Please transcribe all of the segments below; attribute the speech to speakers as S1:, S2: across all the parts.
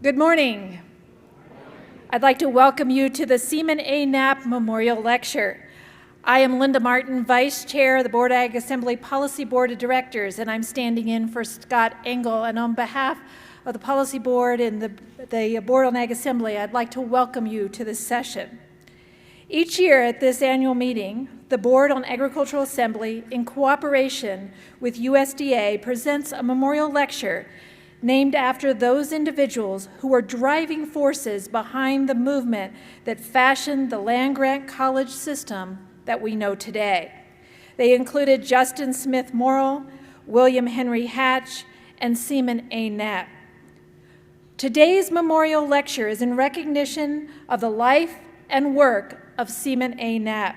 S1: Good morning. I'd like to welcome you to the Seaman A. Knapp Memorial Lecture. I am Linda Martin, Vice Chair of the Board Ag Assembly Policy Board of Directors, and I'm standing in for Scott Engel. And on behalf of the Policy Board and the Board on Ag Assembly, I'd like to welcome you to this session. Each year at this annual meeting, the Board on Agricultural Assembly, in cooperation with USDA, presents a memorial lecture named after those individuals who were driving forces behind the movement that fashioned the Landgrant college system that we know today. They included Justin Smith Morrill, William Henry Hatch, and Seaman A. Knapp. Today's memorial lecture is in recognition of the life and work of Seaman A. Knapp.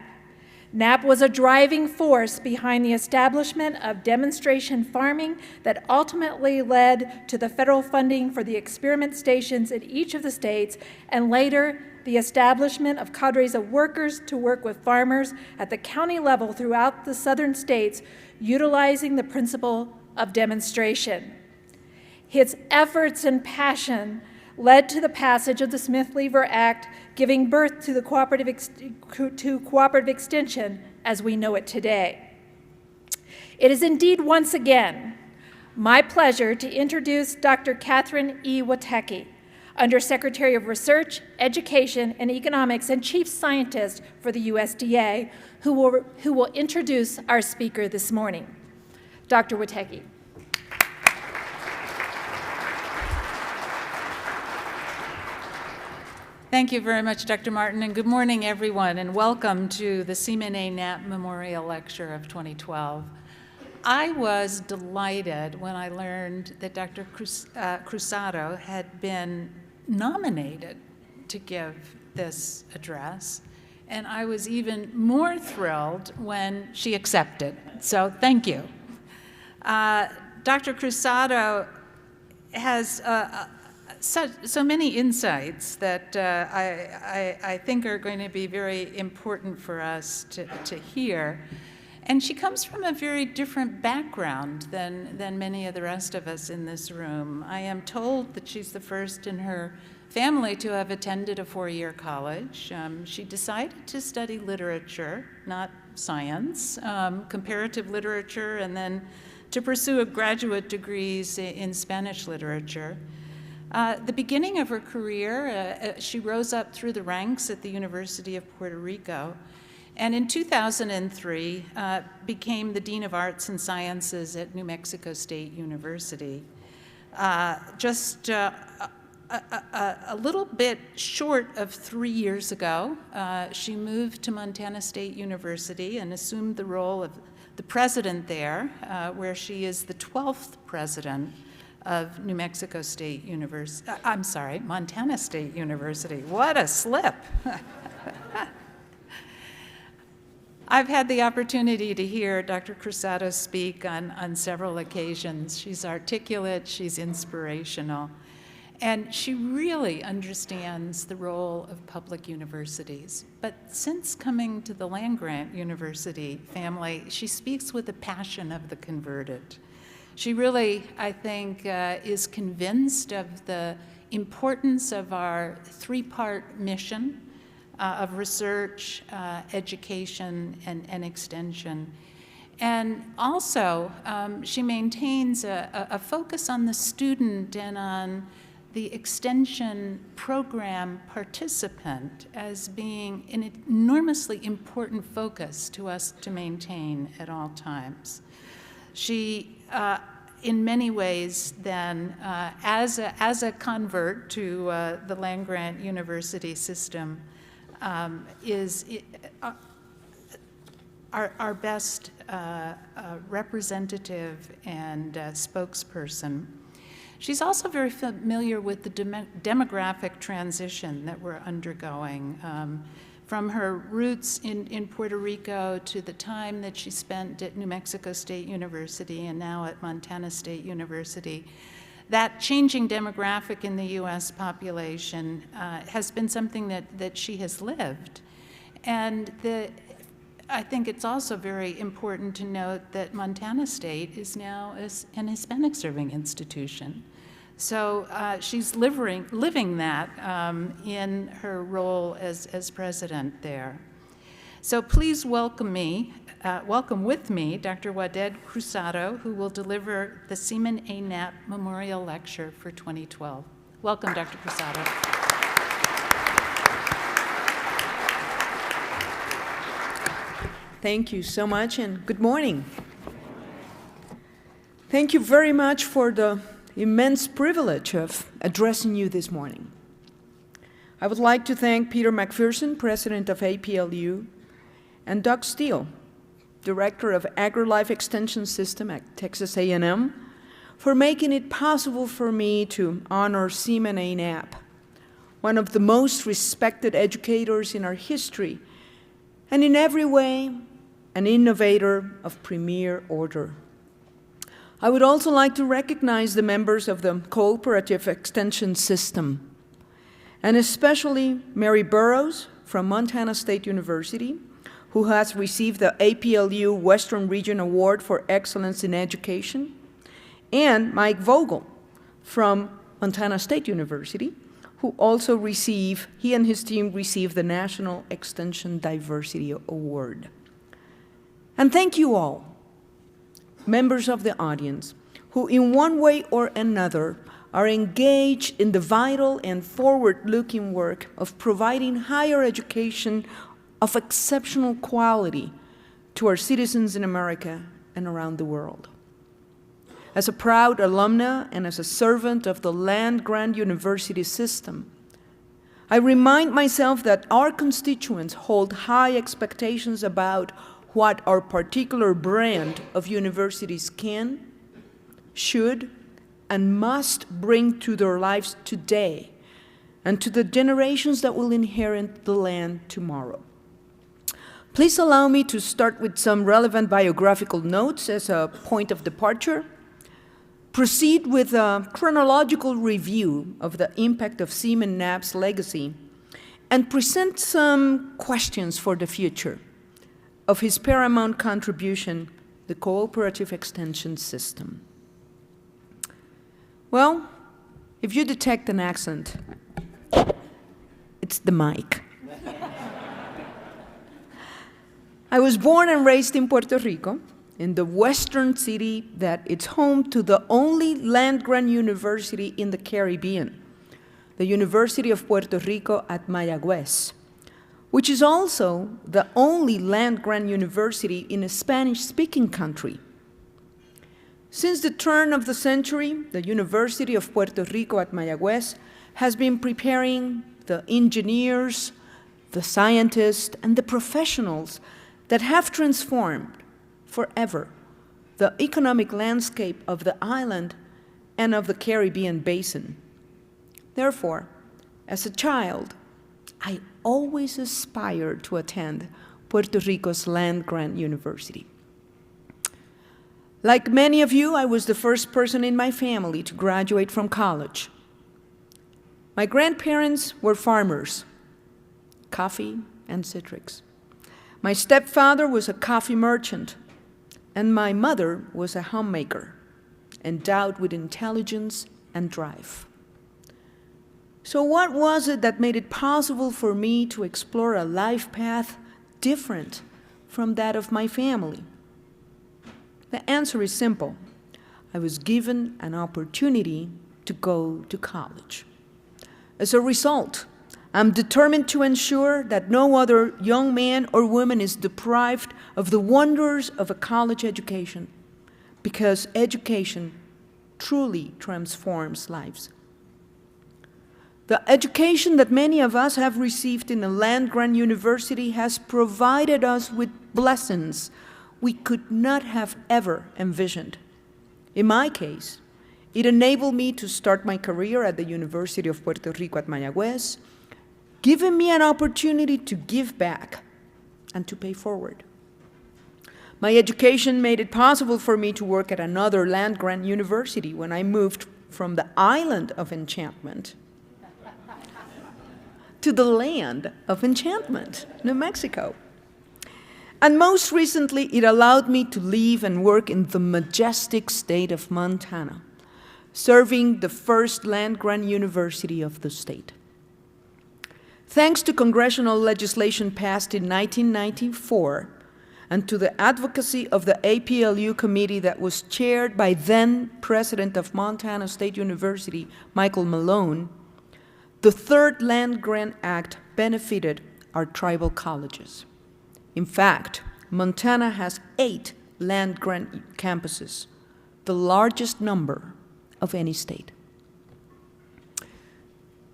S1: Knapp was a driving force behind the establishment of demonstration farming that ultimately led to the federal funding for the experiment stations in each of the states, and later the establishment of cadres of workers to work with farmers at the county level throughout the southern states, utilizing the principle of demonstration. His efforts and passion led to the passage of the Smith-Lever Act, giving birth to the Cooperative Extension as we know it today. It is indeed once again my pleasure to introduce Dr. Catherine E. Witecki, Undersecretary of Research, Education, and Economics and Chief Scientist for the USDA, who will introduce our speaker this morning. Dr. Witecki.
S2: Thank you very much, Dr. Martin, and good morning, everyone, and welcome to the Seaman A. Knapp Memorial Lecture of 2012. I was delighted when I learned that Dr. Cruzado had been nominated to give this address, and I was even more thrilled when she accepted. So thank you. Dr. Cruzado has so many insights that I think are going to be very important for us to hear. And she comes from a very different background than many of the rest of us in this room. I am told that she's the first in her family to have attended a four-year college. She decided to study literature, not science, comparative literature, and then to pursue a graduate degrees in Spanish literature. The beginning of her career, she rose up through the ranks at the University of Puerto Rico, and in 2003 became the Dean of Arts and Sciences at New Mexico State University. Just a little bit short of 3 years ago, she moved to Montana State University and assumed the role of the president there, where she is the 12th president of New Mexico State University, Montana State University. What a slip. I've had the opportunity to hear Dr. Cruzado speak on several occasions. She's articulate, she's inspirational, and she really understands the role of public universities. But since coming to the Landgrant University family, she speaks with the passion of the converted. She really, I think, is convinced of the importance of our three-part mission of research, education, and extension. And also, she maintains a focus on the student and on the extension program participant as being an enormously important focus to us to maintain at all times. She, in many ways, then, as a convert to the Landgrant University system, is our best representative and spokesperson. She's also very familiar with the demographic transition that we're undergoing. From her roots in Puerto Rico to the time that she spent at New Mexico State University and now at Montana State University, that changing demographic in the U.S. population has been something that she has lived. And I think it's also very important to note that Montana State is now an Hispanic serving institution. So she's living that in her role as president there. So please welcome with me, Dr. Waded Cruzado, who will deliver the Seaman A. Knapp Memorial Lecture for 2012. Welcome, Dr. Cruzado.
S3: Thank you so much, and good morning. Thank you very much for the immense privilege of addressing you this morning. I would like to thank Peter McPherson, president of APLU, and Doug Steele, director of AgriLife Extension System at Texas A&M, for making it possible for me to honor Seaman A. Knapp, one of the most respected educators in our history, and in every way, an innovator of premier order. I would also like to recognize the members of the Cooperative Extension System, and especially Mary Burrows from Montana State University, who has received the APLU Western Region Award for Excellence in Education, and Mike Vogel from Montana State University, who also he and his team received the National Extension Diversity Award. And thank you all, members of the audience, who in one way or another are engaged in the vital and forward-looking work of providing higher education of exceptional quality to our citizens in America and around the world. As a proud alumna and as a servant of the Landgrant University system, I remind myself that our constituents hold high expectations about what our particular brand of universities can, should, and must bring to their lives today and to the generations that will inherit the land tomorrow. Please allow me to start with some relevant biographical notes as a point of departure, proceed with a chronological review of the impact of Seaman Knapp's legacy, and present some questions for the future of his paramount contribution, the Cooperative Extension System. Well, if you detect an accent, it's the mic. I was born and raised in Puerto Rico, in the western city that is home to the only land-grant university in the Caribbean, the University of Puerto Rico at Mayagüez, which is also the only land-grant university in a Spanish-speaking country. Since the turn of the century, the University of Puerto Rico at Mayagüez has been preparing the engineers, the scientists, and the professionals that have transformed forever the economic landscape of the island and of the Caribbean basin. Therefore, as a child, I always aspired to attend Puerto Rico's land-grant university. Like many of you, I was the first person in my family to graduate from college. My grandparents were farmers, coffee and citrus. My stepfather was a coffee merchant, and my mother was a homemaker, endowed with intelligence and drive. So what was it that made it possible for me to explore a life path different from that of my family? The answer is simple. I was given an opportunity to go to college. As a result, I'm determined to ensure that no other young man or woman is deprived of the wonders of a college education, because education truly transforms lives. The education that many of us have received in a land-grant university has provided us with blessings we could not have ever envisioned. In my case, it enabled me to start my career at the University of Puerto Rico at Mayagüez, giving me an opportunity to give back and to pay forward. My education made it possible for me to work at another land-grant university when I moved from the island of enchantment to the land of enchantment, New Mexico. And most recently, it allowed me to live and work in the majestic state of Montana, serving the first land-grant university of the state. Thanks to congressional legislation passed in 1994 and to the advocacy of the APLU committee that was chaired by then President of Montana State University, Michael Malone, the third Land Grant Act benefited our tribal colleges. In fact, Montana has 8 land grant campuses, the largest number of any state.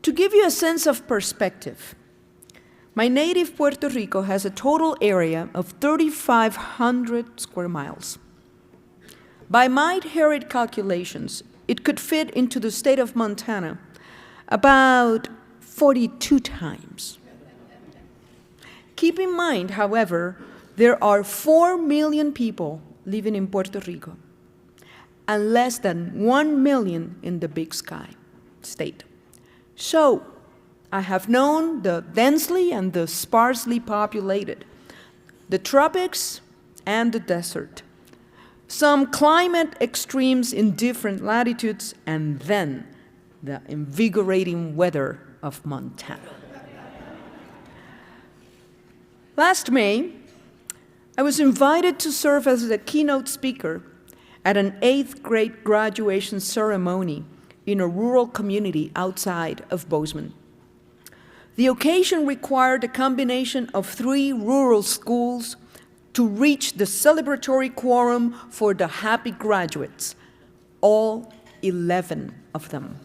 S3: To give you a sense of perspective, my native Puerto Rico has a total area of 3,500 square miles. By my hurried calculations, it could fit into the state of Montana about 42 times. Keep in mind, however, there are 4 million people living in Puerto Rico and less than 1 million in the Big Sky state. So, I have known the densely and the sparsely populated, the tropics and the desert, some climate extremes in different latitudes, and then the invigorating weather of Montana. Last May, I was invited to serve as the keynote speaker at an 8th grade graduation ceremony in a rural community outside of Bozeman. The occasion required a combination of 3 rural schools to reach the celebratory quorum for the happy graduates, all 11 of them.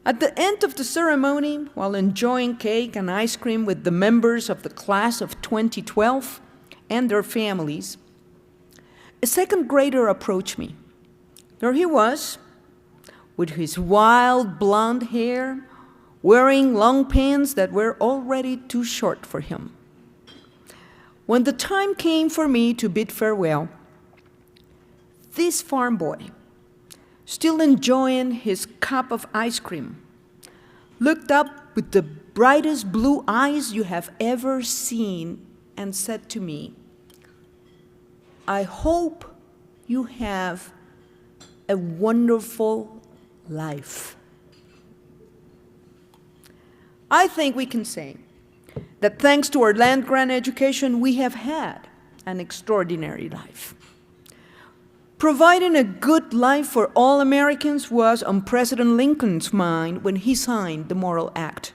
S3: At the end of the ceremony, while enjoying cake and ice cream with the members of the class of 2012 and their families, a 2nd grader approached me. There he was, with his wild blonde hair, wearing long pants that were already too short for him. When the time came for me to bid farewell, this farm boy, still enjoying his cup of ice cream, looked up with the brightest blue eyes you have ever seen and said to me, "I hope you have a wonderful life." I think we can say that thanks to our land grant education, we have had an extraordinary life. Providing a good life for all Americans was on President Lincoln's mind when he signed the Morrill Act.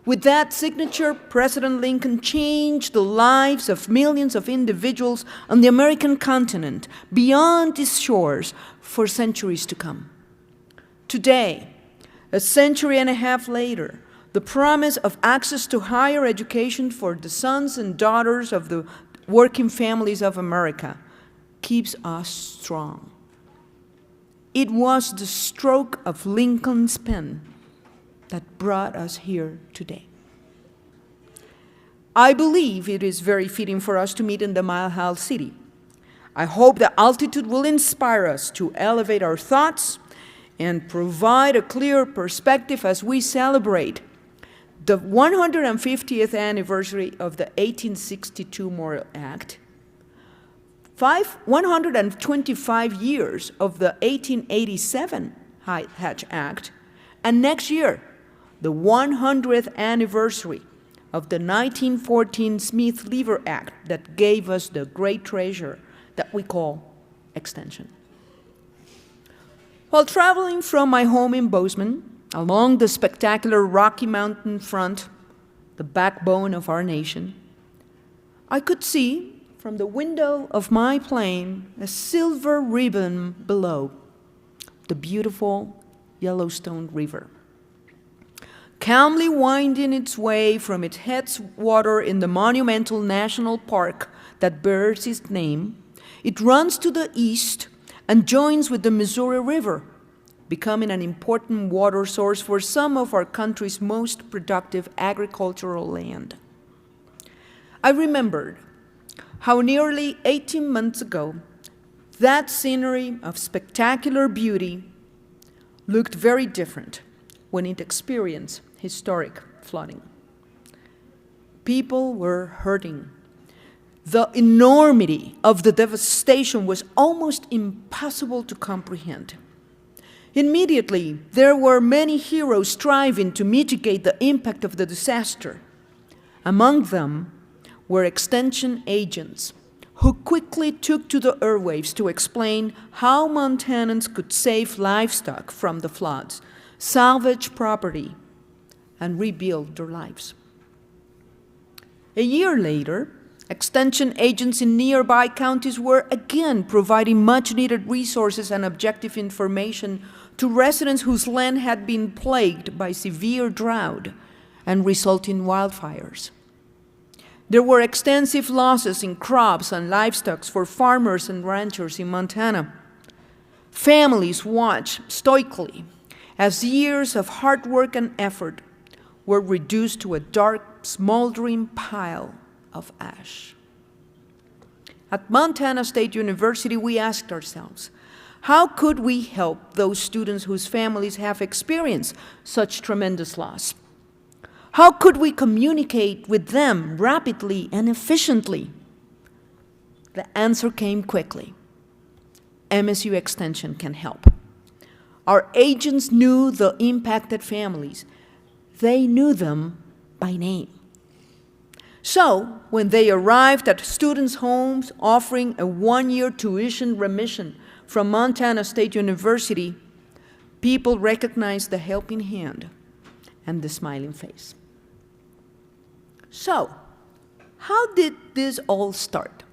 S3: With that signature, President Lincoln changed the lives of millions of individuals on the American continent, beyond its shores, for centuries to come. Today, a century and a half later, the promise of access to higher education for the sons and daughters of the working families of America keeps us strong. It was the stroke of Lincoln's pen that brought us here today. I believe it is very fitting for us to meet in the Mile High City. I hope the altitude will inspire us to elevate our thoughts and provide a clear perspective as we celebrate the 150th anniversary of the 1862 Morrill Act, 125 years of the 1887 Hatch Act, and next year, the 100th anniversary of the 1914 Smith-Lever Act that gave us the great treasure that we call extension. While traveling from my home in Bozeman, along the spectacular Rocky Mountain front, the backbone of our nation, I could see from the window of my plane a silver ribbon below, the beautiful Yellowstone River. Calmly winding its way from its headwater in the monumental national park that bears its name, it runs to the east and joins with the Missouri River, becoming an important water source for some of our country's most productive agricultural land. I remembered how nearly 18 months ago, that scenery of spectacular beauty looked very different when it experienced historic flooding. People were hurting. The enormity of the devastation was almost impossible to comprehend. Immediately, there were many heroes striving to mitigate the impact of the disaster. Among them were extension agents who quickly took to the airwaves to explain how Montanans could save livestock from the floods, salvage property, and rebuild their lives. A year later, extension agents in nearby counties were again providing much-needed resources and objective information to residents whose land had been plagued by severe drought and resulting wildfires. There were extensive losses in crops and livestock for farmers and ranchers in Montana. Families watched stoically as years of hard work and effort were reduced to a dark, smoldering pile of ash. At Montana State University, we asked ourselves, how could we help those students whose families have experienced such tremendous loss? How could we communicate with them rapidly and efficiently? The answer came quickly. MSU Extension can help. Our agents knew the impacted families. They knew them by name. So, when they arrived at students' homes offering a one-year tuition remission from Montana State University, people recognized the helping hand and the smiling face. So, how did this all start?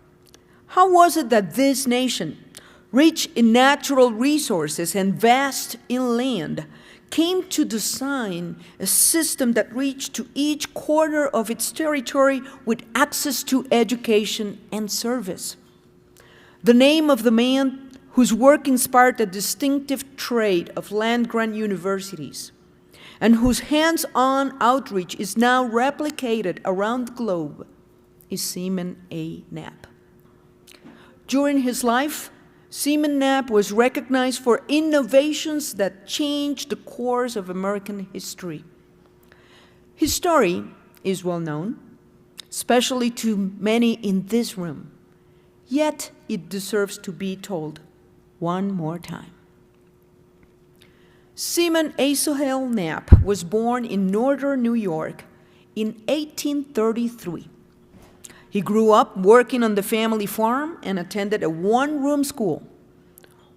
S3: How was it that this nation, rich in natural resources and vast in land, came to design a system that reached to each corner of its territory with access to education and service? The name of the man whose work inspired the distinctive trait of land-grant universities and whose hands-on outreach is now replicated around the globe is Seaman A. Knapp. During his life, Seaman Knapp was recognized for innovations that changed the course of American history. His story is well known, especially to many in this room, yet it deserves to be told one more time. Seaman Asahel Knapp was born in northern New York in 1833. He grew up working on the family farm and attended a one-room school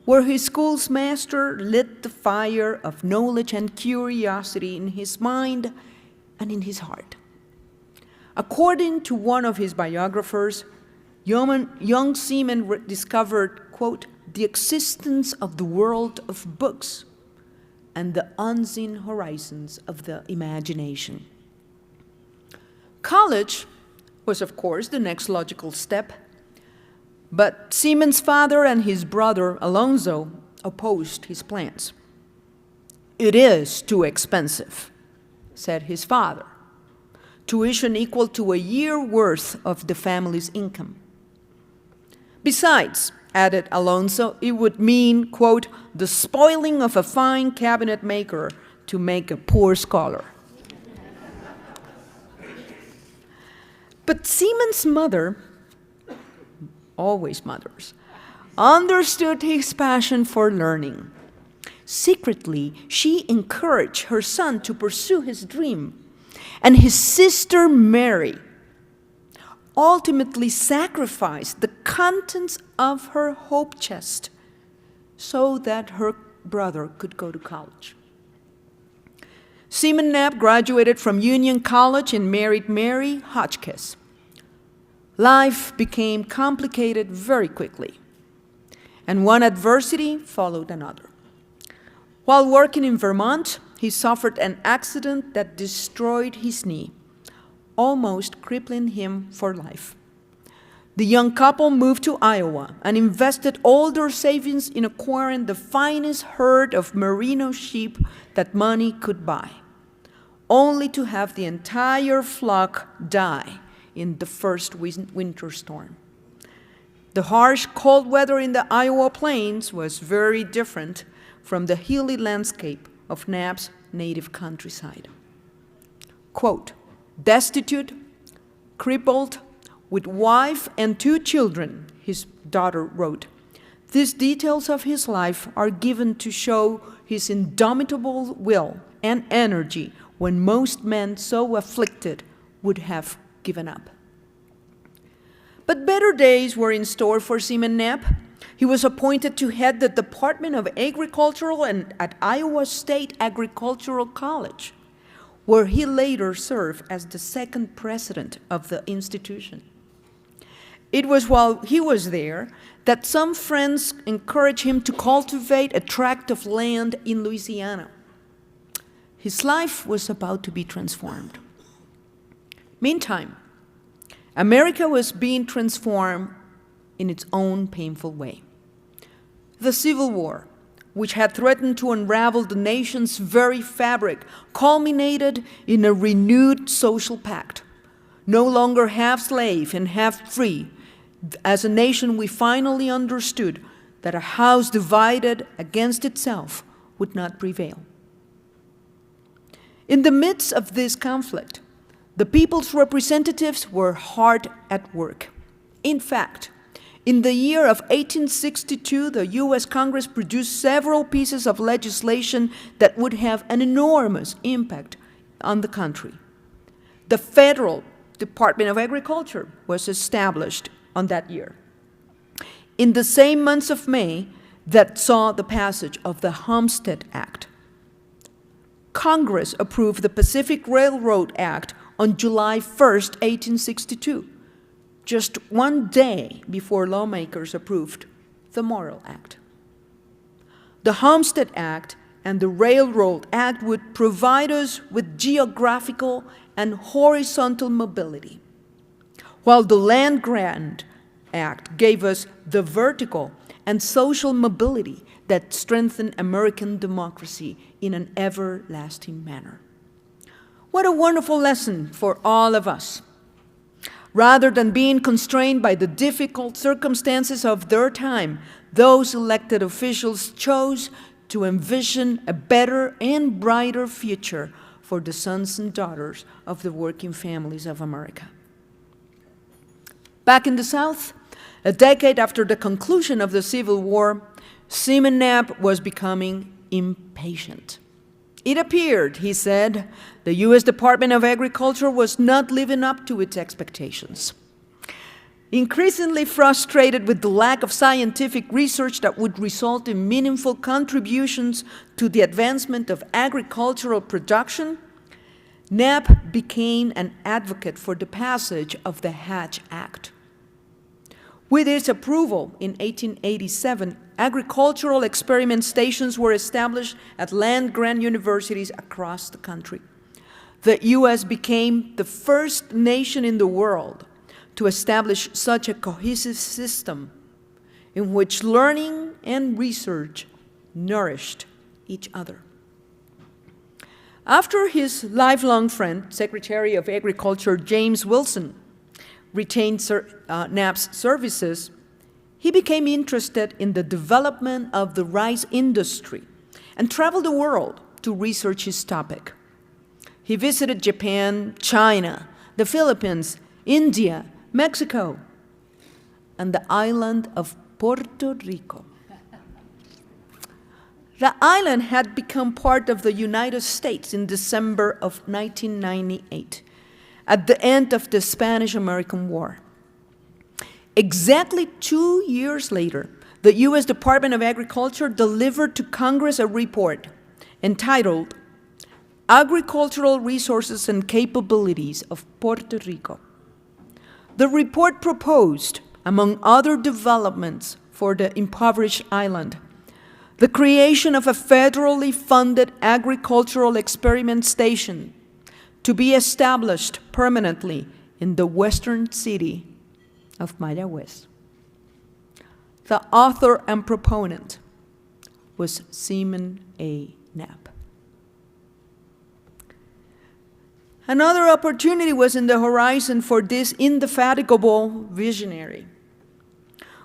S3: where his school's master lit the fire of knowledge and curiosity in his mind and in his heart. According to one of his biographers, young Seaman discovered, quote, the existence of the world of books and the unseen horizons of the imagination. College was, of course, the next logical step, but Seaman's father and his brother, Alonzo, opposed his plans. "It is too expensive," said his father, tuition equal to a year's worth of the family's income. Besides, added Alonzo, it would mean, quote, the spoiling of a fine cabinet maker to make a poor scholar. But Seaman's mother, always mothers, understood his passion for learning. Secretly, she encouraged her son to pursue his dream, and his sister Mary ultimately sacrificed the contents of her hope chest so that her brother could go to college. Seaman Knapp graduated from Union College and married Mary Hotchkiss. Life became complicated very quickly, and one adversity followed another. While working in Vermont, he suffered an accident that destroyed his knee, almost crippling him for life. The young couple moved to Iowa and invested all their savings in acquiring the finest herd of merino sheep that money could buy, only to have the entire flock die in the first winter storm. The harsh, cold weather in the Iowa plains was very different from the hilly landscape of Knapp's native countryside. Quote, destitute, crippled, with wife and 2 children, his daughter wrote. These details of his life are given to show his indomitable will and energy when most men so afflicted would have given up. But better days were in store for Seaman Knapp. He was appointed to head the Department of Agriculture at Iowa State Agricultural College, where he later served as the second president of the institution. It was while he was there that some friends encouraged him to cultivate a tract of land in Louisiana. His life was about to be transformed. Meantime, America was being transformed in its own painful way. The Civil War, which had threatened to unravel the nation's very fabric, culminated in a renewed social pact. No longer half slave and half free, as a nation we finally understood that a house divided against itself would not prevail. In the midst of this conflict, the people's representatives were hard at work. In fact, in the year of 1862, the U.S. Congress produced several pieces of legislation that would have an enormous impact on the country. The Federal Department of Agriculture was established on that year. In the same months of May that saw the passage of the Homestead Act, Congress approved the Pacific Railroad Act on July 1st, 1862, just one day before lawmakers approved the Morrill Act. The Homestead Act and the Railroad Act would provide us with geographical and horizontal mobility, while the Landgrant Act gave us the vertical and social mobility that strengthened American democracy in an everlasting manner. What a wonderful lesson for all of us. Rather than being constrained by the difficult circumstances of their time, those elected officials chose to envision a better and brighter future for the sons and daughters of the working families of America. Back in the South, a decade after the conclusion of the Civil War, Seaman Knapp was becoming impatient. It appeared, he said, the U.S. Department of Agriculture was not living up to its expectations. Increasingly frustrated with the lack of scientific research that would result in meaningful contributions to the advancement of agricultural production, Knapp became an advocate for the passage of the Hatch Act. With its approval in 1887, agricultural experiment stations were established at land-grant universities across the country. The U.S. became the first nation in the world to establish such a cohesive system in which learning and research nourished each other. After his lifelong friend, Secretary of Agriculture James Wilson, retained Knapp's services, he became interested in the development of the rice industry and traveled the world to research his topic. He visited Japan, China, the Philippines, India, Mexico, and the island of Puerto Rico. The island had become part of the United States in December of 1998, at the end of the Spanish-American War. Exactly 2 years later, the U.S. Department of Agriculture delivered to Congress a report entitled Agricultural Resources and Capabilities of Puerto Rico. The report proposed, among other developments for the impoverished island, the creation of a federally funded agricultural experiment station to be established permanently in the western city of Mayagüez. The author and proponent was Seaman A. Knapp. Another opportunity was in the horizon for this indefatigable visionary.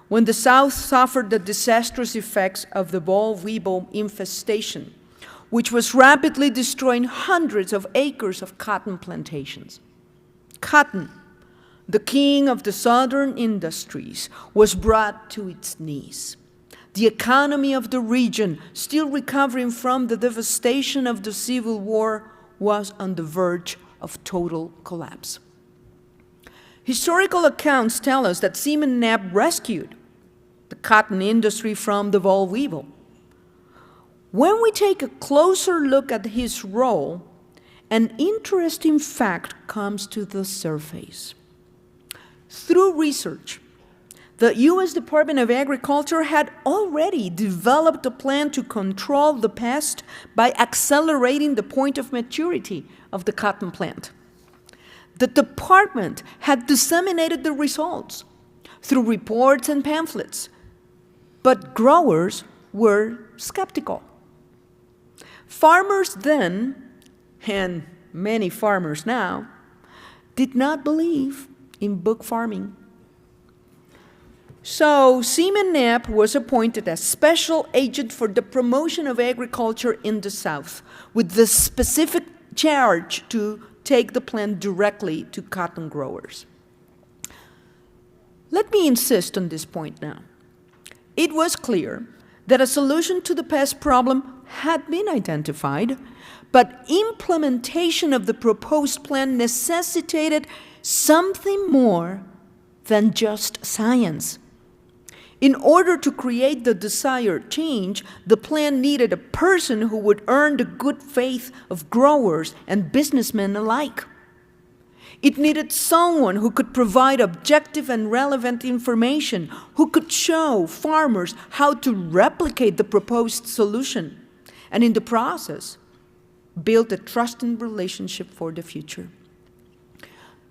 S3: When the South suffered the disastrous effects of the boll weevil infestation, which was rapidly destroying hundreds of acres of cotton plantations. Cotton, the king of the southern industries, was brought to its knees. the economy of the region, still recovering from the devastation of the Civil War, was on the verge of total collapse. Historical accounts tell us that Seaman Knapp rescued the cotton industry from the boll weevil. When we take a closer look at his role, an interesting fact comes to the surface. Through research, the U.S. Department of Agriculture had already developed a plan to control the pest by accelerating the point of maturity of the cotton plant. The department had disseminated the results through reports and pamphlets, but growers were skeptical. Farmers then, and many farmers now, did not believe in book farming. So Seaman Knapp was appointed as special agent for the promotion of agriculture in the South, with the specific charge to take the plant directly to cotton growers. Let me insist on this point now. It was clear that a solution to the pest problem had been identified, but implementation of the proposed plan necessitated something more than just science. In order to create the desired change, the plan needed a person who would earn the good faith of growers and businessmen alike. It needed someone who could provide objective and relevant information, who could show farmers how to replicate the proposed solution, and in the process, build a trusting relationship for the future.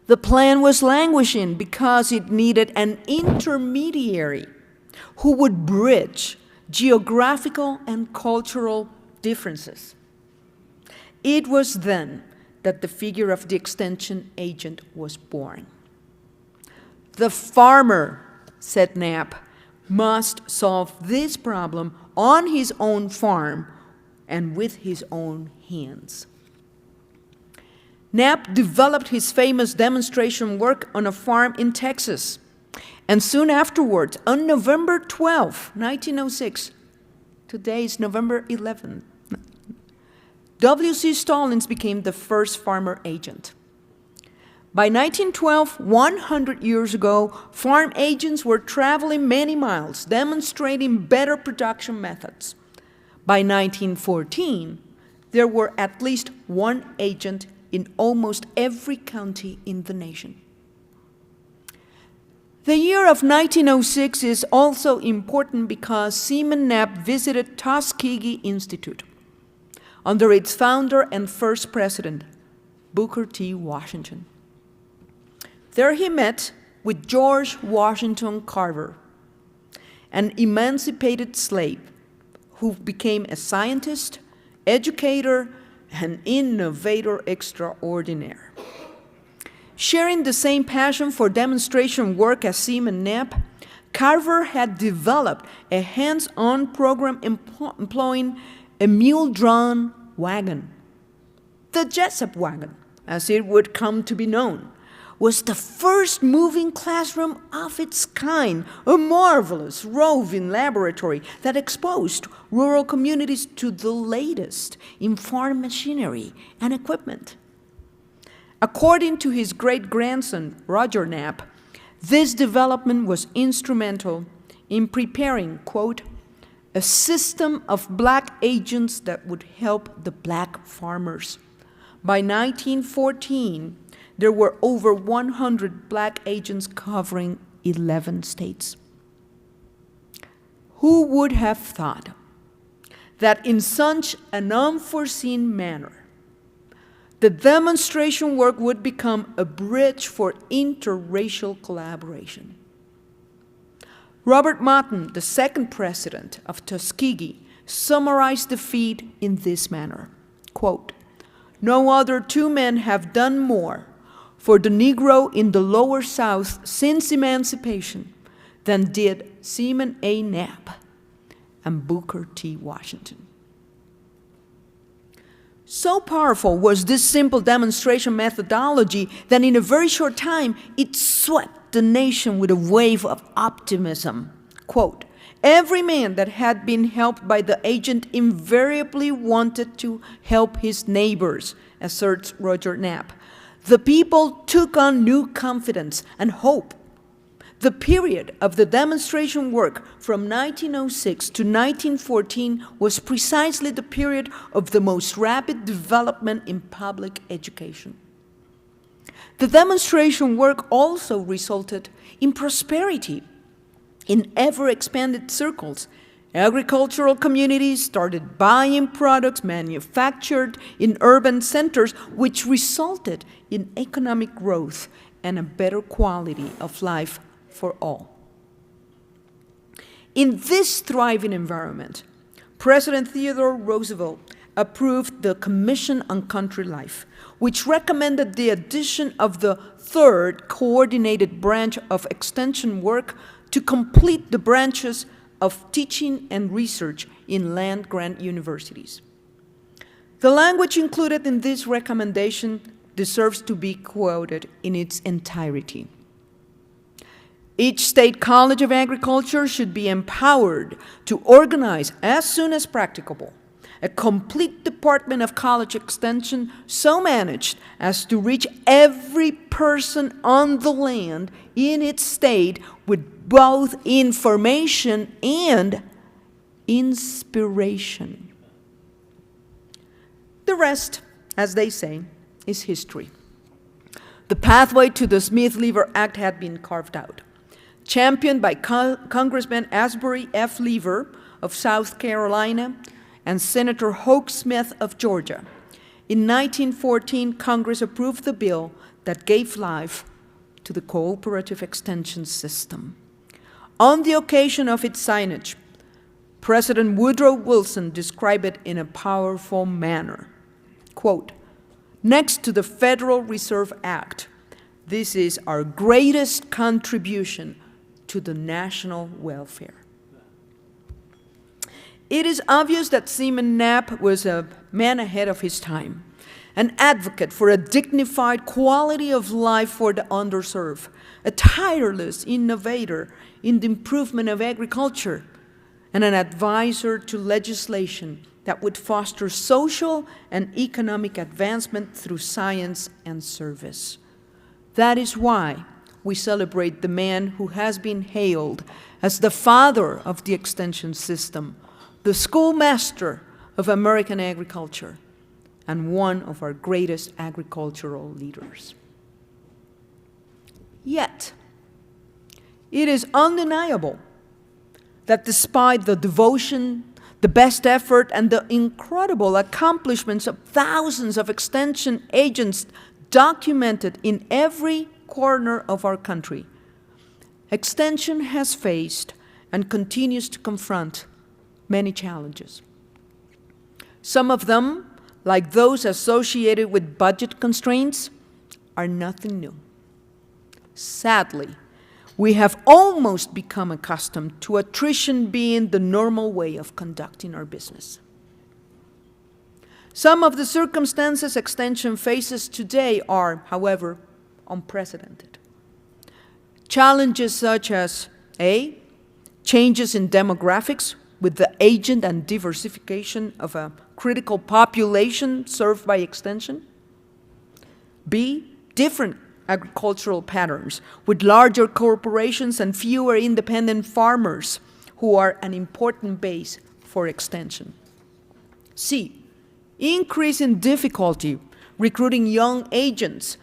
S3: The plan was languishing because it needed an intermediary who would bridge geographical and cultural differences. It was then that the figure of the extension agent was born. The farmer, said Knapp, must solve this problem on his own farm and with his own hands. Knapp developed his famous demonstration work on a farm in Texas. And soon afterwards, on November 12, 1906, today is November 11, W.C. Stallings became the first farmer agent. By 1912, 100 years ago, farm agents were traveling many miles, demonstrating better production methods. By 1914, there were at least one agent in almost every county in the nation. The year of 1906 is also important because Seaman Knapp visited Tuskegee Institute under its founder and first president, Booker T. Washington. There he met with George Washington Carver, an emancipated slave who became a scientist, educator, and innovator extraordinaire. Sharing the same passion for demonstration work as Seaman Knapp, Carver had developed a hands-on program employing a mule-drawn wagon. The Jessup wagon, as it would come to be known, was the first moving classroom of its kind, a marvelous roving laboratory that exposed rural communities to the latest in farm machinery and equipment. According to his great-grandson, Roger Knapp, this development was instrumental in preparing, quote, a system of black agents that would help the black farmers. By 1914, there were over 100 black agents covering 11 states. Who would have thought that in such an unforeseen manner, the demonstration work would become a bridge for interracial collaboration? Robert Motton, the second president of Tuskegee, summarized the feat in this manner, quote, no other two men have done more for the Negro in the Lower South since emancipation than did Seaman A. Knapp and Booker T. Washington. So powerful was this simple demonstration methodology that in a very short time, it swept the nation with a wave of optimism. Quote, Every man that had been helped by the agent invariably wanted to help his neighbors, asserts Roger Knapp. The people took on new confidence and hope. The period of the demonstration work from 1906 to 1914 was precisely the period of the most rapid development in public education. The demonstration work also resulted in prosperity in ever-expanded circles. Agricultural communities started buying products manufactured in urban centers, which resulted in economic growth and a better quality of life for all. In this thriving environment, President Theodore Roosevelt approved the Commission on Country Life, which recommended the addition of the third coordinated branch of extension work to complete the branches of teaching and research in land-grant universities. The language included in this recommendation deserves to be quoted in its entirety. Each state college of agriculture should be empowered to organize, as soon as practicable, a complete department of college extension so managed as to reach every person on the land in its state with both information and inspiration. The rest, as they say, is history. The pathway to the Smith-Lever Act had been carved out. Championed by Congressman Asbury F. Lever of South Carolina and Senator Hoke Smith of Georgia. In 1914, Congress approved the bill that gave life to the Cooperative Extension system. On the occasion of its signage, President Woodrow Wilson described it in a powerful manner. Quote, "Next to the Federal Reserve Act, this is our greatest contribution to the national welfare." It is obvious that Seaman Knapp was a man ahead of his time, an advocate for a dignified quality of life for the underserved, a tireless innovator in the improvement of agriculture, and an advisor to legislation that would foster social and economic advancement through science and service. That is why we celebrate the man who has been hailed as the father of the extension system, the schoolmaster of American agriculture, and one of our greatest agricultural leaders. Yet, it is undeniable that despite the devotion, the best effort, and the incredible accomplishments of thousands of extension agents documented in every corner of our country, extension has faced and continues to confront many challenges. Some of them, like those associated with budget constraints, are nothing new. Sadly, we have almost become accustomed to attrition being the normal way of conducting our business. Some of the circumstances extension faces today are, however, unprecedented. Challenges such as A, changes in demographics with the aging and diversification of a critical population served by extension. B, different agricultural patterns with larger corporations and fewer independent farmers who are an important base for extension. C, increase in difficulty recruiting young agents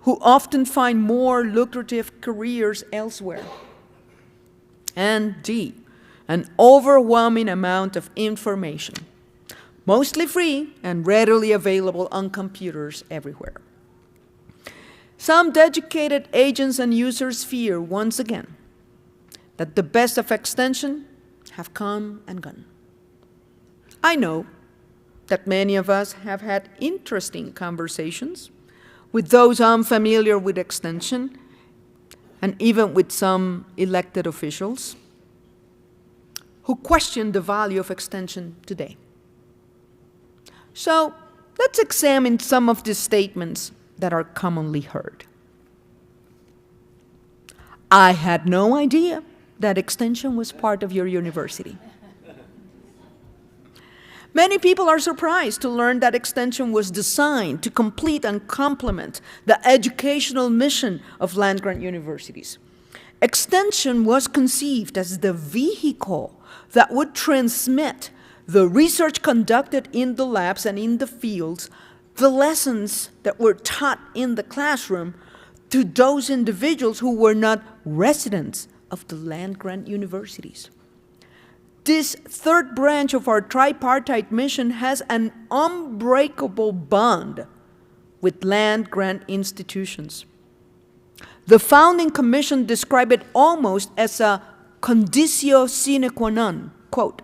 S3: who often find more lucrative careers elsewhere. And D, an overwhelming amount of information, mostly free and readily available on computers everywhere. Some dedicated agents and users fear, once again, that the best of extension have come and gone. I know that many of us have had interesting conversations with those unfamiliar with extension and even with some elected officials who question the value of extension today. So let's examine some of the statements that are commonly heard. I had no idea that Extension was part of your university. Many people are surprised to learn that Extension was designed to complete and complement the educational mission of land-grant universities. Extension was conceived as the vehicle that would transmit the research conducted in the labs and in the fields, the lessons that were taught in the classroom, to those individuals who were not residents of the land-grant universities. This third branch of our tripartite mission has an unbreakable bond with land-grant institutions. The founding commission described it almost as a conditio sine qua non, quote,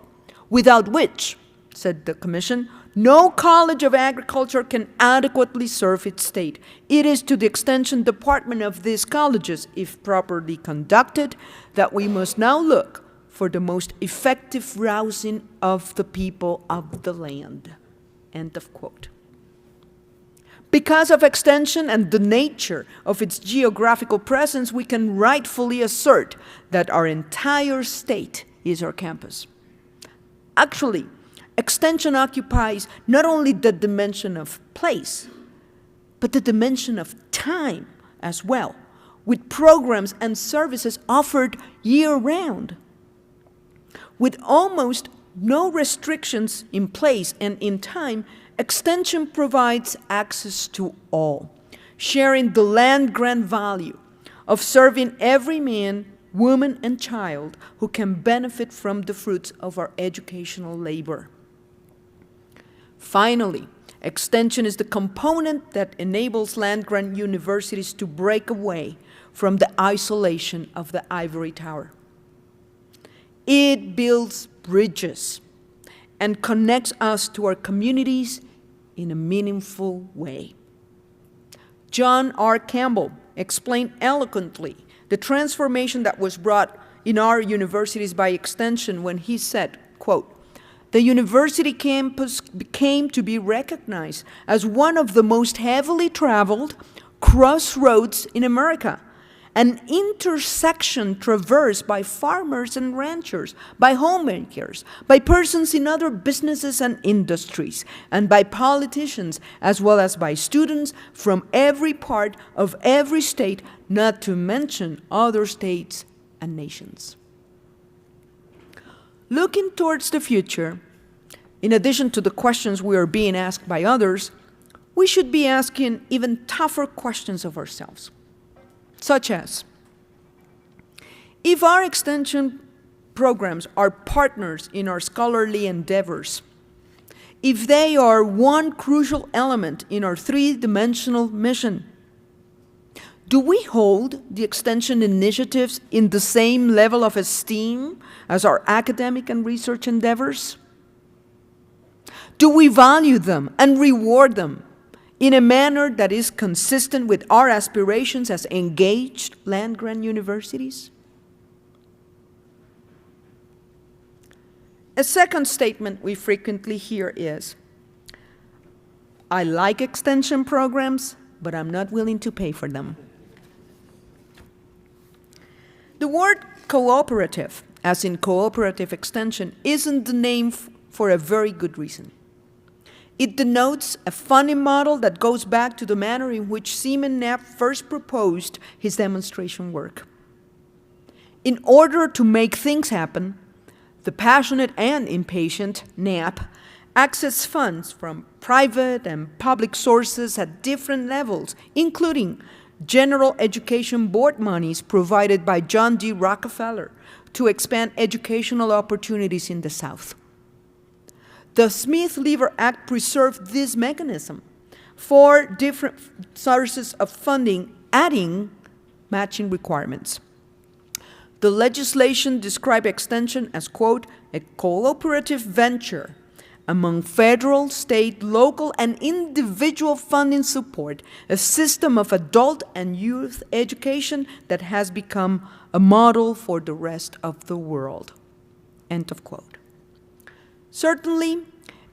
S3: without which, said the commission, no college of agriculture can adequately serve its state. It is to the extension department of these colleges, if properly conducted, that we must now look for the most effective rousing of the people of the land. End of quote. Because of Extension and the nature of its geographical presence, we can rightfully assert that our entire state is our campus. Actually, Extension occupies not only the dimension of place, but the dimension of time as well, with programs and services offered year-round. With almost no restrictions in place and in time, Extension provides access to all, sharing the land-grant value of serving every man, woman, and child who can benefit from the fruits of our educational labor. Finally, Extension is the component that enables land-grant universities to break away from the isolation of the ivory tower. It builds bridges and connects us to our communities in a meaningful way. John R. Campbell explained eloquently the transformation that was brought in our universities by Extension when he said, quote, "The university campus came to be recognized as one of the most heavily traveled crossroads in America, an intersection traversed by farmers and ranchers, by homemakers, by persons in other businesses and industries, and by politicians, as well as by students from every part of every state, not to mention other states and nations." Looking towards the future, in addition to the questions we are being asked by others, we should be asking even tougher questions of ourselves. Such as, if our extension programs are partners in our scholarly endeavors, if they are one crucial element in our three-dimensional mission, do we hold the extension initiatives in the same level of esteem as our academic and research endeavors? Do we value them and reward them in a manner that is consistent with our aspirations as engaged land-grant universities? A second statement we frequently hear is, "I like extension programs, but I'm not willing to pay for them." The word cooperative, as in cooperative extension, isn't the name for a very good reason. It denotes a funding model that goes back to the manner in which Seaman Knapp first proposed his demonstration work. In order to make things happen, the passionate and impatient Knapp accessed funds from private and public sources at different levels, including General Education Board monies provided by John D. Rockefeller to expand educational opportunities in the South. The Smith-Lever Act preserved this mechanism for different sources of funding, adding matching requirements. The legislation described extension as, quote, "a cooperative venture among federal, state, local, and individual funding support, a system of adult and youth education that has become a model for the rest of the world," end of quote. Certainly,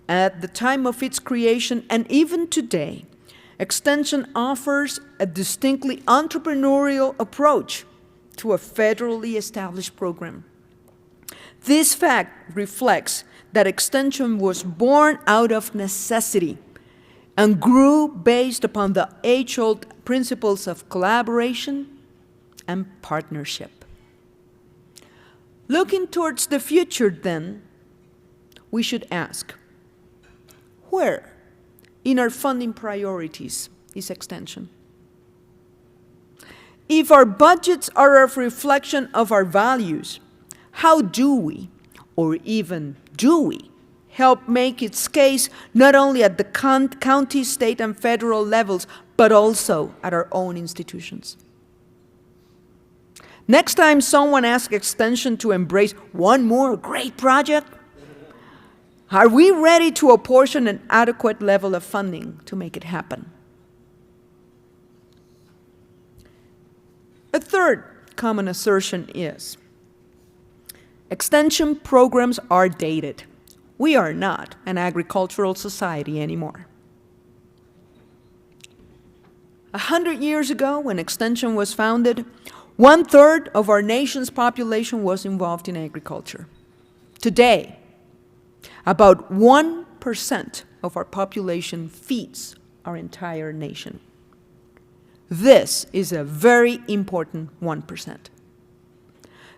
S3: at the time of its creation and even today, Extension offers a distinctly entrepreneurial approach to a federally established program. This fact reflects that Extension was born out of necessity and grew based upon the age-old principles of collaboration and partnership. Looking towards the future, then, we should ask, where in our funding priorities is Extension? If our budgets are a reflection of our values, how do we, or even do we, help make its case not only at the county, state, and federal levels, but also at our own institutions? Next time someone asks Extension to embrace one more great project, are we ready to apportion an adequate level of funding to make it happen? A third common assertion is, Extension programs are dated. We are not an agricultural society anymore. 100 years ago, when Extension was founded, 1/3 of our nation's population was involved in agriculture. Today, about 1% of our population feeds our entire nation. This is a very important 1%.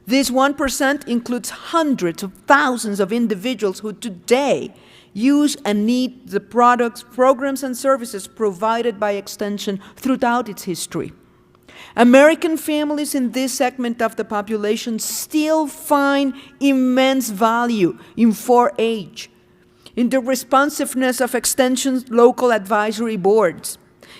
S3: This 1% includes hundreds of thousands of individuals who today use and need the products, programs, and services provided by Extension throughout its history. American families in this segment of the population still find immense value in 4-H, in the responsiveness of Extension's local advisory boards,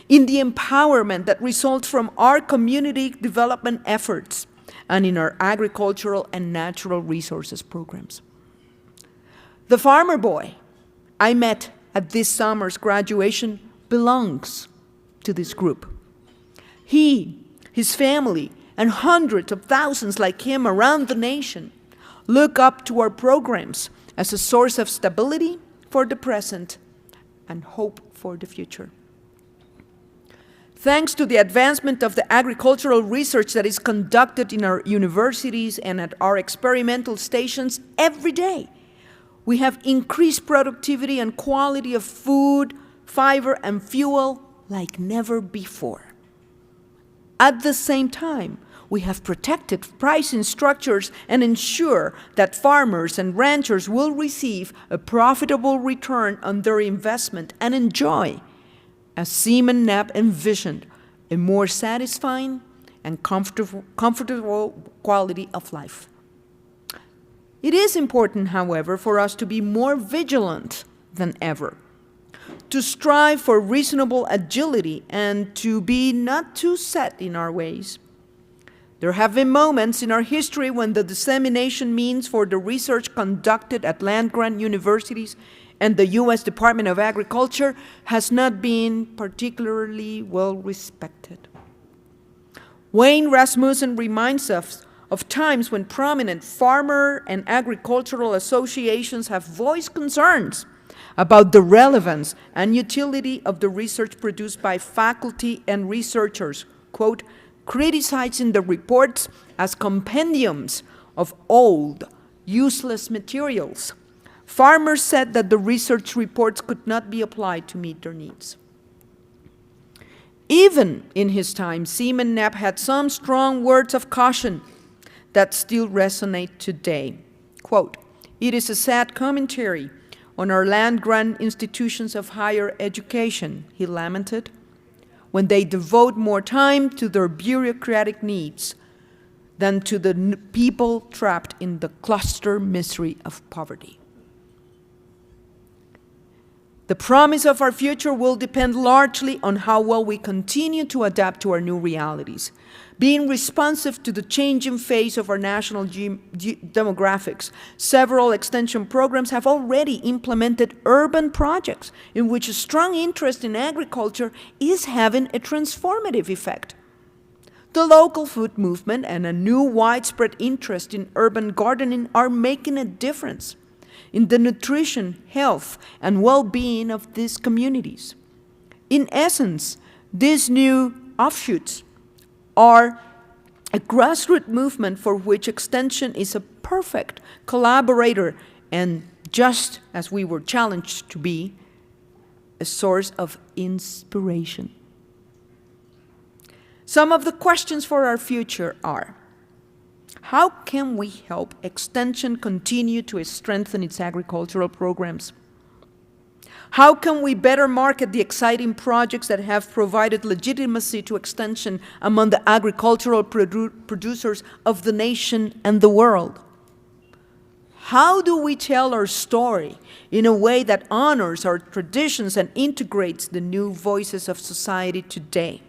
S3: in the empowerment that results from our community development efforts, and in our agricultural and natural resources programs. The farmer boy I met at this summer's graduation belongs to this group. He, his family, and hundreds of thousands like him around the nation look up to our programs as a source of stability for the present and hope for the future. Thanks to the advancement of the agricultural research that is conducted in our universities and at our experimental stations every day, we have increased productivity and quality of food, fiber, and fuel like never before. At the same time, we have protected pricing structures and ensure that farmers and ranchers will receive a profitable return on their investment and enjoy, as Seaman Knapp envisioned, a more satisfying and comfortable quality of life. It is important, however, for us to be more vigilant than ever, to strive for reasonable agility and to be not too set in our ways. There have been moments in our history when the dissemination means for the research conducted at land-grant universities and the U.S. Department of Agriculture has not been particularly well respected. Wayne Rasmussen reminds us of times when prominent farmer and agricultural associations have voiced concerns about the relevance and utility of the research produced by faculty and researchers, quote, criticizing the reports as compendiums of old, useless materials. Farmers said that the research reports could not be applied to meet their needs. Even in his time, Seaman Knapp had some strong words of caution that still resonate today. Quote, it is a sad commentary on our land-grant institutions of higher education, he lamented, when they devote more time to their bureaucratic needs than to the people trapped in the cluster misery of poverty. The promise of our future will depend largely on how well we continue to adapt to our new realities, being responsive to the changing phase of our national demographics. Several extension programs have already implemented urban projects in which a strong interest in agriculture is having a transformative effect. The local food movement and a new widespread interest in urban gardening are making a difference in the nutrition, health, and well-being of these communities. In essence, these new offshoots are a grassroots movement for which Extension is a perfect collaborator and, just as we were challenged to be, a source of inspiration. Some of the questions for our future are: how can we help Extension continue to strengthen its agricultural programs? How can we better market the exciting projects that have provided legitimacy to Extension among the agricultural producers of the nation and the world? How do we tell our story in a way that honors our traditions and integrates the new voices of society today?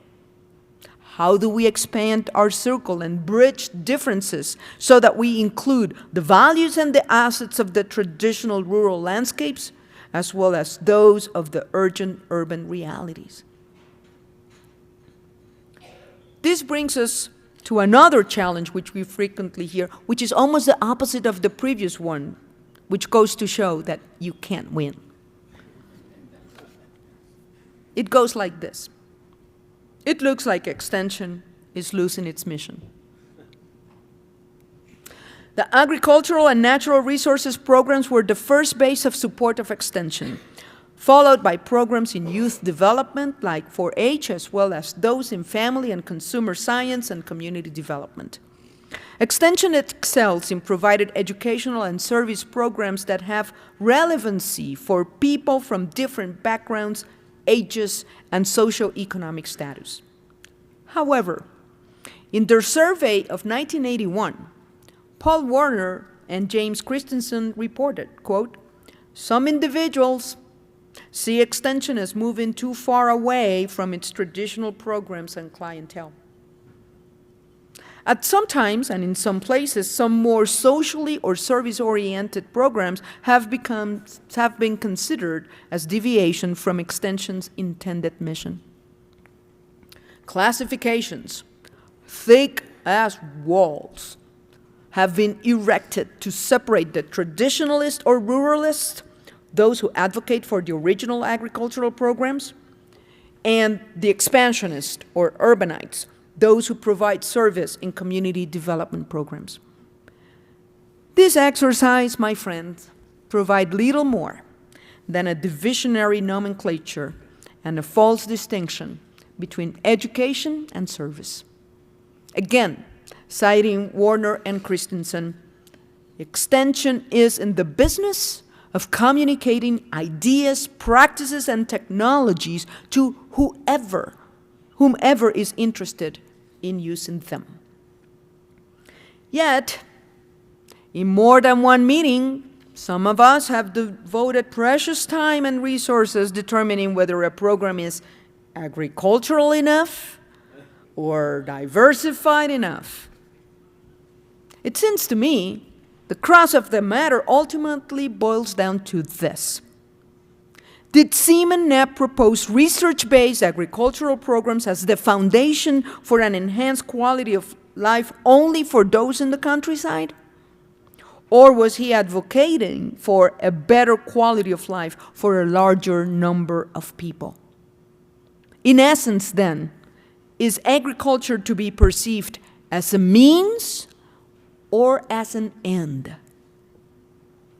S3: How do we expand our circle and bridge differences so that we include the values and the assets of the traditional rural landscapes, as well as those of the urgent urban realities? This brings us to another challenge which we frequently hear, which is almost the opposite of the previous one, which goes to show that you can't win. It goes like this: it looks like Extension is losing its mission. The agricultural and natural resources programs were the first base of support of Extension, followed by programs in youth development like 4-H, as well as those in family and consumer science and community development. Extension excels in providing educational and service programs that have relevancy for people from different backgrounds, ages, and socioeconomic status. However, in their survey of 1981, Paul Warner and James Christensen reported, quote, "Some individuals see Extension as moving too far away from its traditional programs and clientele. At some times, and in some places, some more socially or service-oriented programs have been considered as deviation from Extension's intended mission. Classifications, thick as walls, have been erected to separate the traditionalist or ruralist, those who advocate for the original agricultural programs, and the expansionist or urbanites, those who provide service in community development programs. This exercise, my friends, provides little more than a divisionary nomenclature and a false distinction between education and service. Again, citing Warner and Christensen, Extension is in the business of communicating ideas, practices, and technologies to whomever is interested in using them. Yet, in more than one meeting, some of us have devoted precious time and resources determining whether a program is agricultural enough or diversified enough. It seems to me the crux of the matter ultimately boils down to this: did CIEM-NAP propose research-based agricultural programs as the foundation for an enhanced quality of life only for those in the countryside? Or was he advocating for a better quality of life for a larger number of people? In essence, then, is agriculture to be perceived as a means or as an end?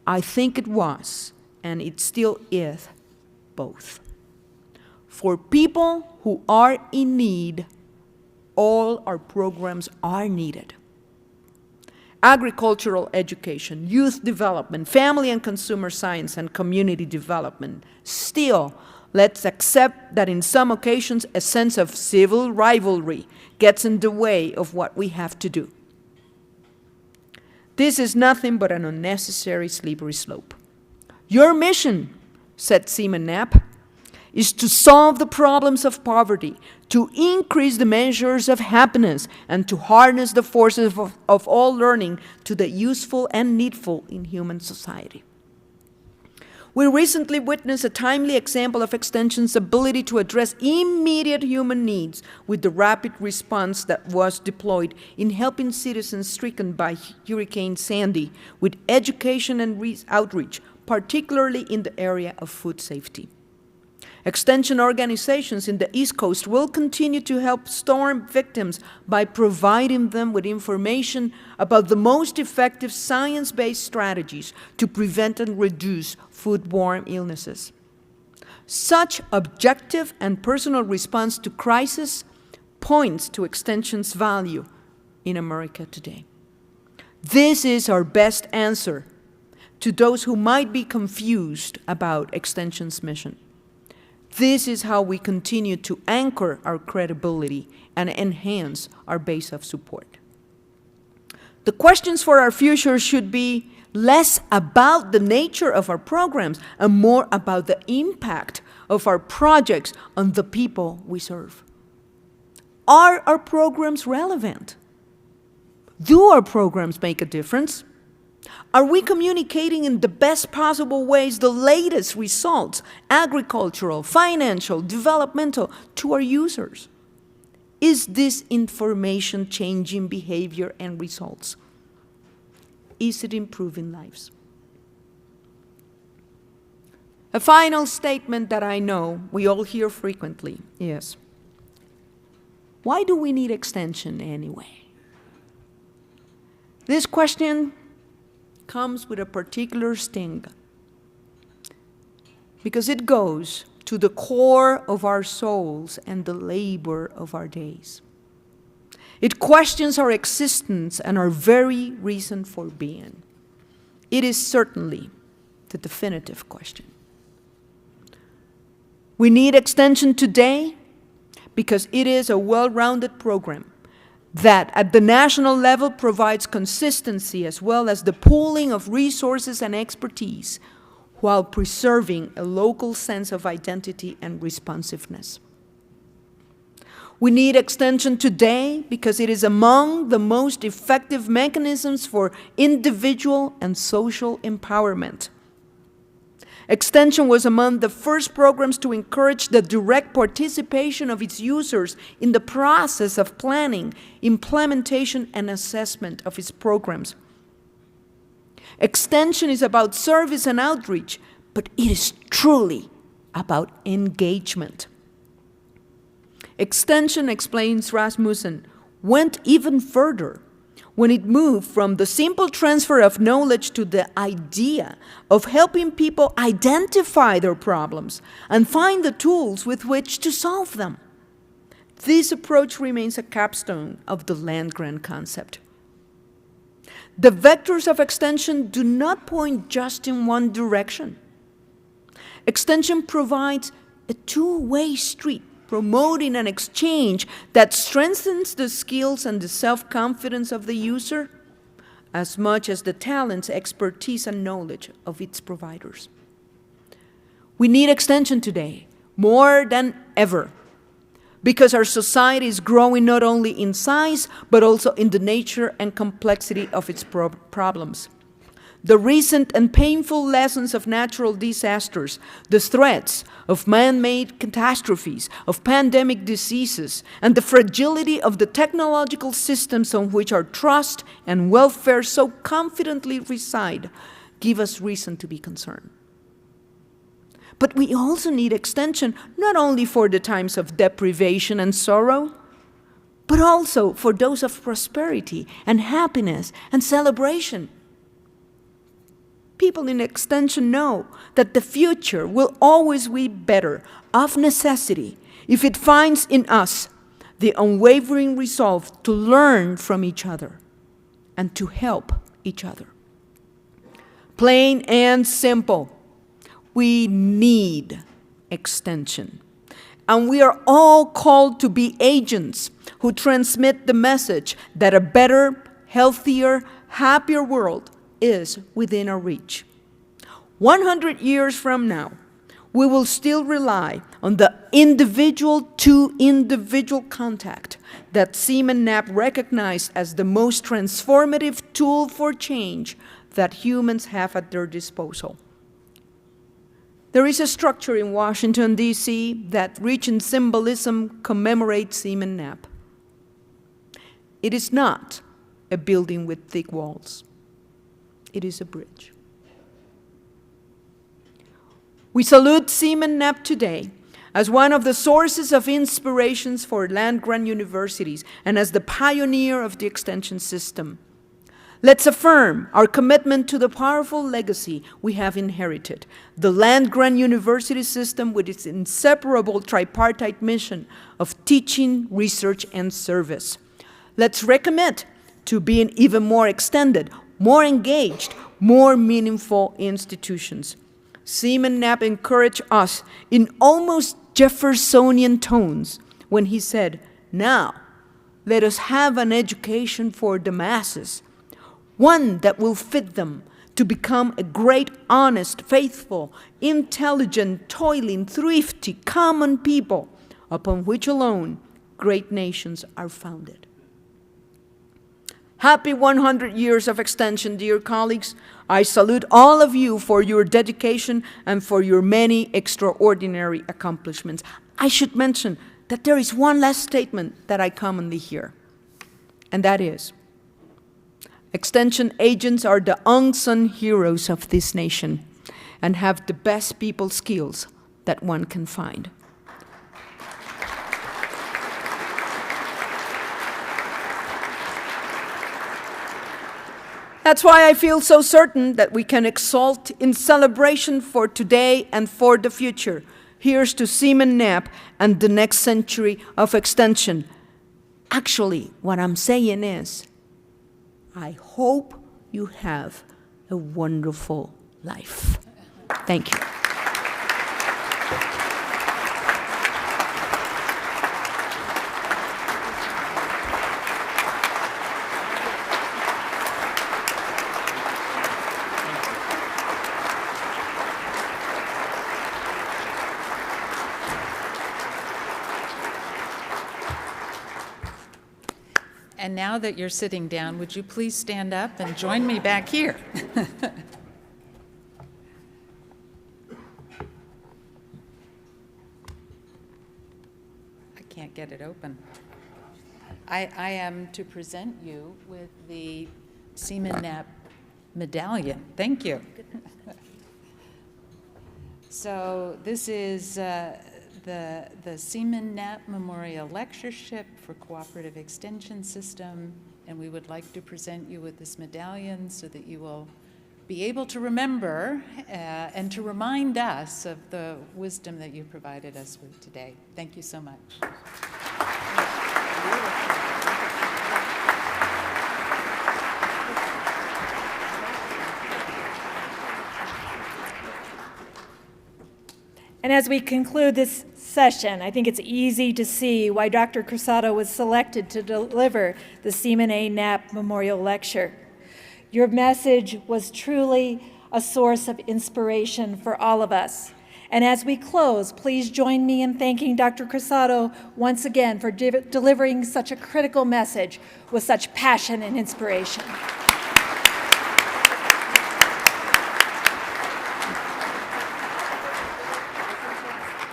S3: I think it was, and it still is, both. For people who are in need, all our programs are needed. Agricultural education, youth development, family and consumer science, and community development. Still, let's accept that in some occasions a sense of civil rivalry gets in the way of what we have to do. This is nothing but an unnecessary slippery slope. Your mission, said CIEM-NAP, is to solve the problems of poverty, to increase the measures of happiness, and to harness the forces of all learning to the useful and needful in human society. We recently witnessed a timely example of Extension's ability to address immediate human needs with the rapid response that was deployed in helping citizens stricken by Hurricane Sandy with education and outreach, particularly in the area of food safety. Extension organizations in the East Coast will continue to help storm victims by providing them with information about the most effective science-based strategies to prevent and reduce foodborne illnesses. Such objective and personal response to crisis points to Extension's value in America today. This is our best answer to those who might be confused about Extension's mission. This is how we continue to anchor our credibility and enhance our base of support. The questions for our future should be less about the nature of our programs and more about the impact of our projects on the people we serve. Are our programs relevant? Do our programs make a difference? Are we communicating in the best possible ways the latest results, agricultural, financial, developmental, to our users? Is this information changing behavior and results? Is it improving lives? A final statement that I know we all hear frequently is, why do we need extension anyway? This question comes with a particular sting because it goes to the core of our souls and the labor of our days. It questions our existence and our very reason for being. It is certainly the definitive question. We need extension today because it is a well-rounded program that at the national level provides consistency as well as the pooling of resources and expertise while preserving a local sense of identity and responsiveness. We need extension today because it is among the most effective mechanisms for individual and social empowerment. Extension was among the first programs to encourage the direct participation of its users in the process of planning, implementation, and assessment of its programs. Extension is about service and outreach, but it is truly about engagement. Extension, explains Rasmussen, went even further when it moved from the simple transfer of knowledge to the idea of helping people identify their problems and find the tools with which to solve them. This approach remains a capstone of the Landgrant concept. The vectors of extension do not point just in one direction. Extension provides a two-way street, promoting an exchange that strengthens the skills and the self-confidence of the user as much as the talents, expertise, and knowledge of its providers. We need extension today, more than ever, because our society is growing not only in size, but also in the nature and complexity of its problems. The recent and painful lessons of natural disasters, the threats of man-made catastrophes, of pandemic diseases, and the fragility of the technological systems on which our trust and welfare so confidently reside, give us reason to be concerned. But we also need extension not only for the times of deprivation and sorrow, but also for those of prosperity and happiness and celebration. People in extension know that the future will always be better, of necessity, if it finds in us the unwavering resolve to learn from each other and to help each other. Plain and simple, we need extension. And we are all called to be agents who transmit the message that a better, healthier, happier world is within our reach. 100 years from now, we will still rely on the individual-to-individual contact that Seaman-Knapp recognized as the most transformative tool for change that humans have at their disposal. There is a structure in Washington, D.C. that, rich in symbolism, commemorates Seaman-Knapp. It is not a building with thick walls. It is a bridge. We salute Seaman-Knapp today as one of the sources of inspirations for land-grant universities and as the pioneer of the extension system. Let's affirm our commitment to the powerful legacy we have inherited, the land-grant university system with its inseparable tripartite mission of teaching, research, and service. Let's recommit to being even more extended, more engaged, more meaningful institutions. Seaman Knapp encouraged us in almost Jeffersonian tones when he said, "Now, let us have an education for the masses, one that will fit them to become a great, honest, faithful, intelligent, toiling, thrifty, common people upon which alone great nations are founded." Happy 100 years of extension, dear colleagues. I salute all of you for your dedication and for your many extraordinary accomplishments. I should mention that there is one last statement that I commonly hear, and that is, extension agents are the unsung heroes of this nation and have the best people skills that one can find. That's why I feel so certain that we can exult in celebration for today and for the future. Here's to Seaman Knapp and the next century of extension. Actually, what I'm saying is, I hope you have a wonderful life. Thank you.
S2: And now that you're sitting down, would you please stand up and join me back here? I can't get it open. I am to present you with the Seaman Knapp medallion. Thank you. So this is the Seaman Knapp Memorial Lectureship for Cooperative Extension System, and we would like to present you with this medallion so that you will be able to remember and to remind us of the wisdom that you provided us with today. Thank you so much.
S1: And as we conclude this session, I think it's easy to see why Dr. Cruzado was selected to deliver the Seaman A. Knapp Memorial Lecture. Your message was truly a source of inspiration for all of us. And as we close, please join me in thanking Dr. Cruzado once again for delivering such a critical message with such passion and inspiration.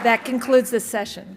S1: That concludes this session.